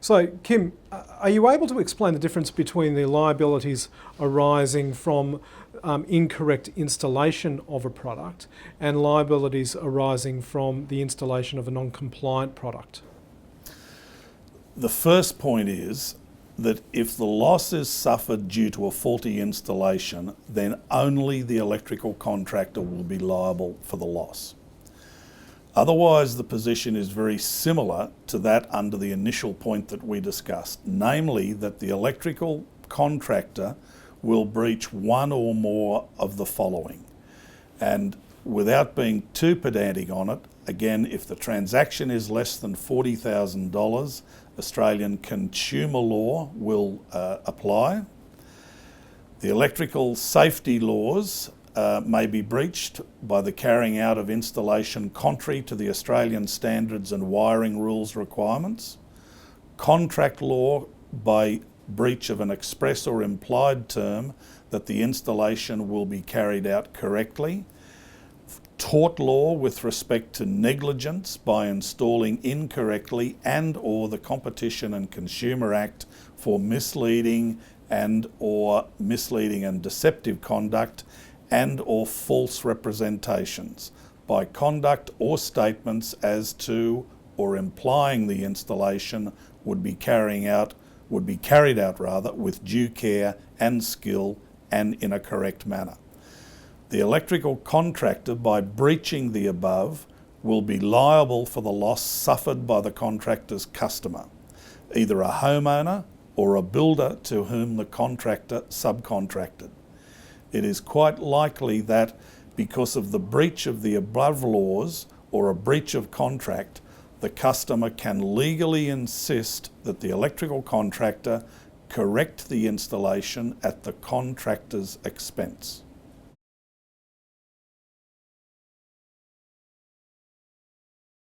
So, Kim, are you able to explain the difference between the liabilities arising from incorrect installation of a product and liabilities arising from the installation of a non-compliant product? The first point is that if the loss is suffered due to a faulty installation, then only the electrical contractor will be liable for the loss. Otherwise, the position is very similar to that under the initial point that we discussed, namely that the electrical contractor will breach one or more of the following. And without being too pedantic on it, again, if the transaction is less than $40,000, Australian consumer law will apply. The electrical safety laws may be breached by the carrying out of installation contrary to the Australian standards and wiring rules requirements. Contract law by breach of an express or implied term that the installation will be carried out correctly. Tort law with respect to negligence by installing incorrectly, and or the Competition and Consumer Act for misleading and deceptive conduct and or false representations by conduct or statements as to or implying the installation would be carried out with due care and skill and in a correct manner. The electrical contractor, by breaching the above, will be liable for the loss suffered by the contractor's customer, either a homeowner or a builder to whom the contractor subcontracted. It is quite likely that because of the breach of the above laws or a breach of contract, the customer can legally insist that the electrical contractor correct the installation at the contractor's expense.